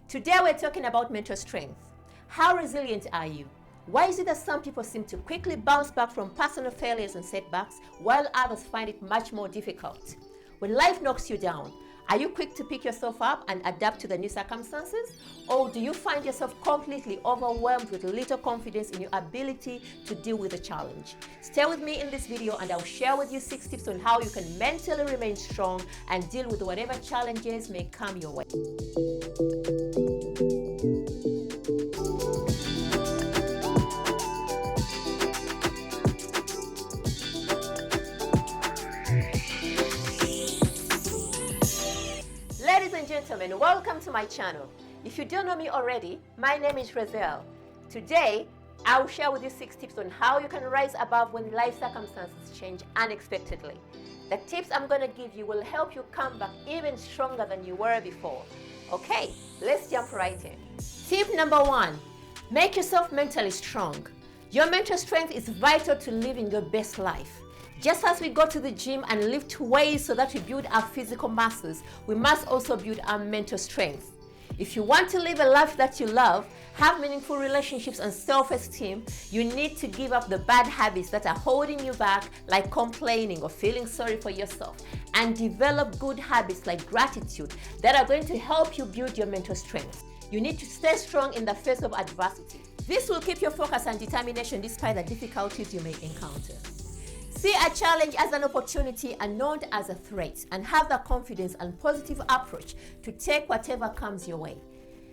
Today we're talking about mental strength. How resilient are you? Why is it that some people seem to quickly bounce back from personal failures and setbacks while others find it much more difficult? When life knocks you down, are you quick to pick yourself up and adapt to the new circumstances? Or do you find yourself completely overwhelmed with little confidence in your ability to deal with the challenge? Stay with me in this video and I'll share with you 6 tips on how you can mentally remain strong and deal with whatever challenges may come your way. Ladies and gentlemen, welcome to my channel. If you don't know me already, my name is Razzielle. Today, I'll share with you 6 tips on how you can rise above when life circumstances change unexpectedly. The tips I'm going to give you will help you come back even stronger than you were before. Okay, let's jump right in. Tip number 1, make yourself mentally strong. Your mental strength is vital to living your best life. Just as we go to the gym and lift weights so that we build our physical muscles, we must also build our mental strength. If you want to live a life that you love, have meaningful relationships and self-esteem, you need to give up the bad habits that are holding you back, like complaining or feeling sorry for yourself, and develop good habits like gratitude that are going to help you build your mental strength. You need to stay strong in the face of adversity. This will keep your focus and determination despite the difficulties you may encounter. See a challenge as an opportunity and not as a threat, and have the confidence and positive approach to take whatever comes your way.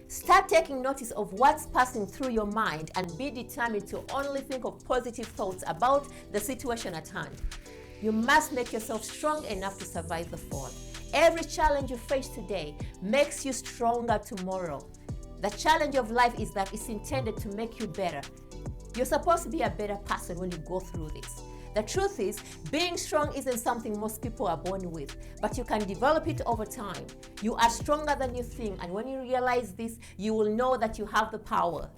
Start taking notice of what's passing through your mind and be determined to only think of positive thoughts about the situation at hand. You must make yourself strong enough to survive the fall. Every challenge you face today makes you stronger tomorrow. The challenge of life is that it's intended to make you better. You're supposed to be a better person when you go through this. The truth is, being strong isn't something most people are born with, but you can develop it over time. You are stronger than you think, and when you realize this, you will know that you have the power.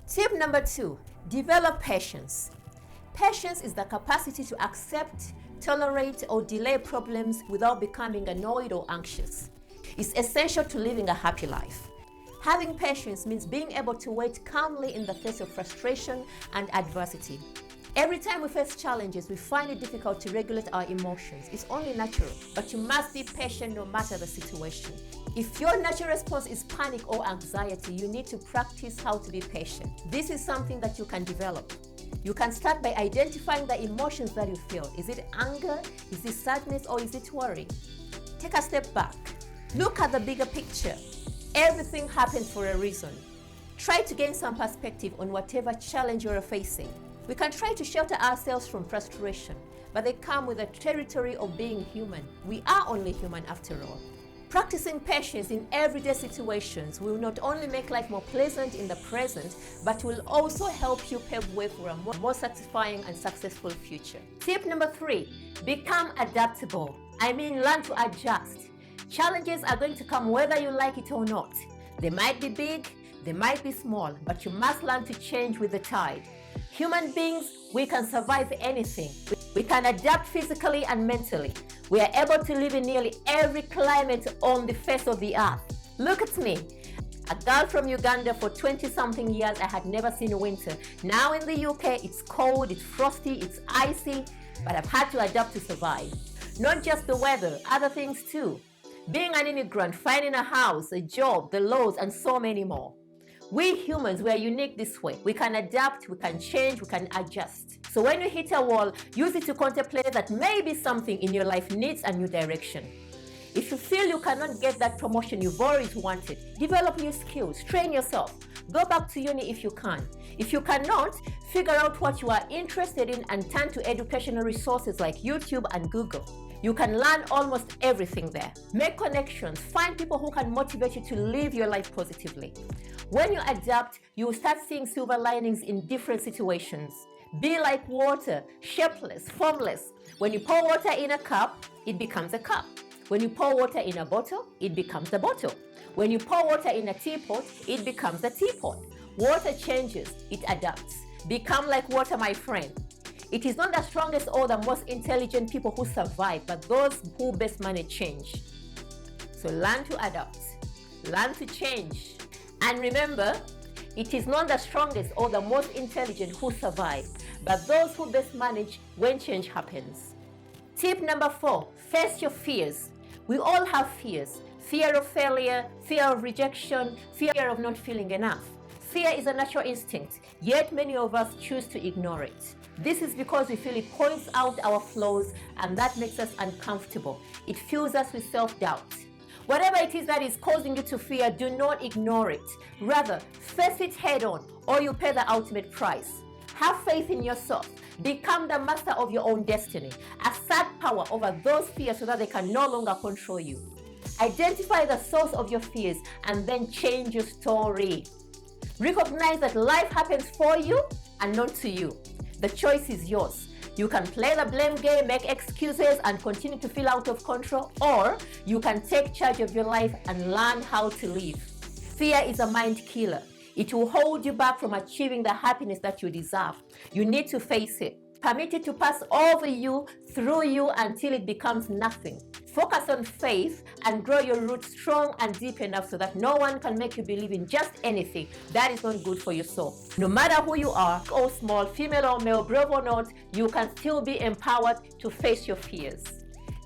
Tip number 2, develop patience. Patience is the capacity to accept, tolerate, or delay problems without becoming annoyed or anxious. It's essential to living a happy life. Having patience means being able to wait calmly in the face of frustration and adversity. Every time we face challenges, we find it difficult to regulate our emotions. It's only natural, but you must be patient no matter the situation. If your natural response is panic or anxiety, you need to practice how to be patient. This is something that you can develop. You can start by identifying the emotions that you feel. Is it anger? Is it sadness? Or is it worry? Take a step back. Look at the bigger picture. Everything happens for a reason. Try to gain some perspective on whatever challenge you're facing. We can try to shelter ourselves from frustration, but they come with the territory of being human. We are only human after all. Practicing patience in everyday situations will not only make life more pleasant in the present, but will also help you pave way for a more satisfying and successful future. Tip number 3, become adaptable. Learn to adjust. Challenges are going to come whether you like it or not. They might be big, they might be small, but you must learn to change with the tide. Human beings, we can survive anything. We can adapt physically and mentally. We are able to live in nearly every climate on the face of the earth. Look at me. A girl from Uganda. For 20-something years, I had never seen winter. Now in the UK, it's cold, it's frosty, it's icy, but I've had to adapt to survive. Not just the weather, other things too. Being an immigrant, finding a house, a job, the laws, and so many more. We humans, we are unique this way. We can adapt, we can change, we can adjust. So when you hit a wall, use it to contemplate that maybe something in your life needs a new direction. If you feel you cannot get that promotion you've always wanted, develop new skills, train yourself. Go back to uni if you can. If you cannot, figure out what you are interested in and turn to educational resources like YouTube and Google. You can learn almost everything there. Make connections, find people who can motivate you to live your life positively. When you adapt, you will start seeing silver linings in different situations. Be like water, shapeless, formless. When you pour water in a cup, it becomes a cup. When you pour water in a bottle, it becomes a bottle. When you pour water in a teapot, it becomes a teapot. Water changes, it adapts. Become like water, my friend. It is not the strongest or the most intelligent people who survive, but those who best manage change. So learn to adapt. learn to change. And remember, it is not the strongest or the most intelligent who survive, but those who best manage when change happens. Tip number 4, face your fears. We all have fears. Fear of failure, fear of rejection, fear of not feeling enough. Fear is a natural instinct, yet many of us choose to ignore it. This is because we feel it points out our flaws, and that makes us uncomfortable. It fills us with self-doubt. Whatever it is that is causing you to fear, do not ignore it. Rather, face it head on, or you pay the ultimate price. Have faith in yourself. Become the master of your own destiny. Assert power over those fears so that they can no longer control you. Identify the source of your fears and then change your story. Recognize that life happens for you and not to you. The choice is yours. You can play the blame game, make excuses, and continue to feel out of control, or you can take charge of your life and learn how to live. Fear is a mind killer. It will hold you back from achieving the happiness that you deserve. You need to face it. Permit it to pass over you, through you, until it becomes nothing. Focus on faith and grow your roots strong and deep enough so that no one can make you believe in just anything that is not good for your soul. No matter who you are, or small, female or male, brave or not, you can still be empowered to face your fears.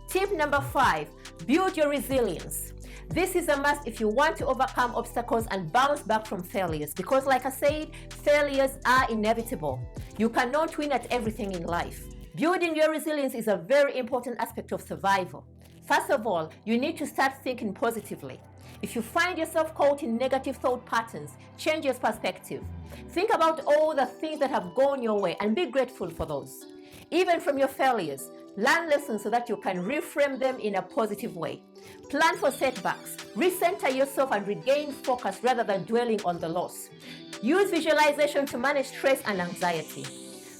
Tip number 5, build your resilience. This is a must if you want to overcome obstacles and bounce back from failures, because like I said, failures are inevitable. You cannot win at everything in life. Building your resilience is a very important aspect of survival. First of all, you need to start thinking positively. If you find yourself caught in negative thought patterns, change your perspective. Think about all the things that have gone your way and be grateful for those. Even from your failures, learn lessons so that you can reframe them in a positive way. Plan for setbacks. Recenter yourself and regain focus rather than dwelling on the loss. Use visualization to manage stress and anxiety.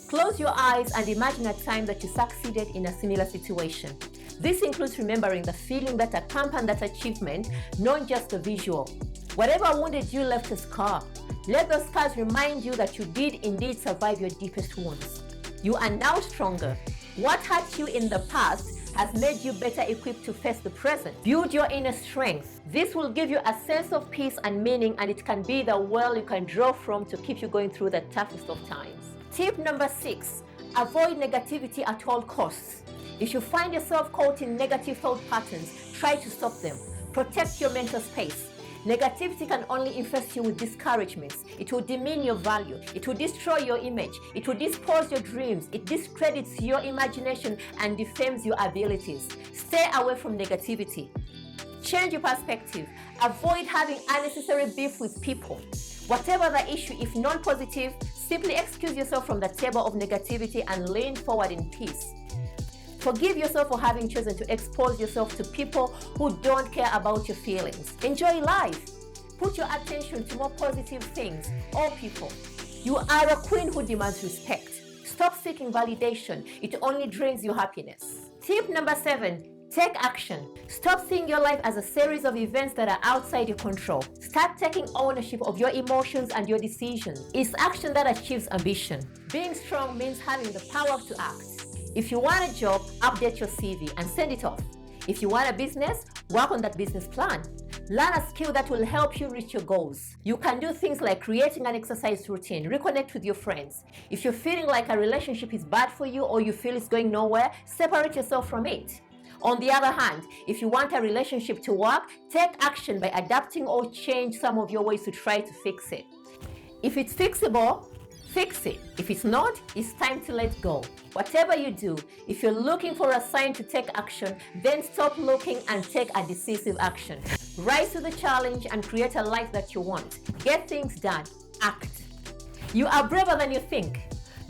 Close your eyes and imagine a time that you succeeded in a similar situation. This includes remembering the feeling that accompanied that achievement, not just the visual. Whatever wounded you left a scar. Let those scars remind you that you did indeed survive your deepest wounds. You are now stronger. What hurt you in the past has made you better equipped to face the present. Build your inner strength. This will give you a sense of peace and meaning, and it can be the well you can draw from to keep you going through the toughest of times. Tip number 6, avoid negativity at all costs. If you find yourself caught in negative thought patterns, try to stop them. Protect your mental space. Negativity can only infest you with discouragements. It will demean your value. It will destroy your image. It will dispose your dreams. It discredits your imagination and defames your abilities. Stay away from negativity. Change your perspective. Avoid having unnecessary beef with people. Whatever the issue, if non-positive, simply excuse yourself from the table of negativity and lean forward in peace. Forgive yourself for having chosen to expose yourself to people who don't care about your feelings. Enjoy life. Put your attention to more positive things or people. You are a queen who demands respect. Stop seeking validation. It only drains your happiness. Tip number 7, take action. Stop seeing your life as a series of events that are outside your control. Start taking ownership of your emotions and your decisions. It's action that achieves ambition. Being strong means having the power to act. If you want a job, update your CV and send it off. If you want a business, work on that business plan. Learn a skill that will help you reach your goals. You can do things like creating an exercise routine, reconnect with your friends. If you're feeling like a relationship is bad for you or you feel it's going nowhere, separate yourself from it. On the other hand, if you want a relationship to work, take action by adapting or change some of your ways to try to fix it. If it's fixable, fix it. If it's not, it's time to let go. Whatever you do, if you're looking for a sign to take action, then stop looking and take a decisive action. Rise to the challenge and create a life that you want. Get things done. Act. You are braver than you think.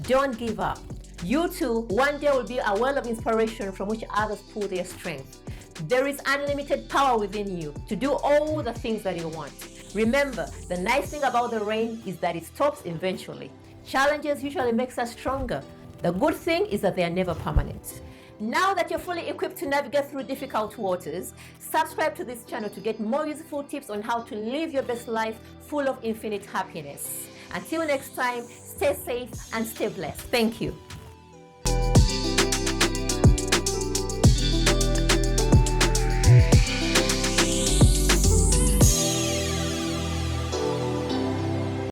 Don't give up. You too, one day will be a well of inspiration from which others pull their strength. There is unlimited power within you to do all the things that you want. Remember, the nice thing about the rain is that it stops eventually. Challenges usually makes us stronger. The good thing is that they are never permanent. Now that you're fully equipped to navigate through difficult waters, subscribe to this channel to get more useful tips on how to live your best life full of infinite happiness. Until next time, stay safe and stay blessed. Thank you.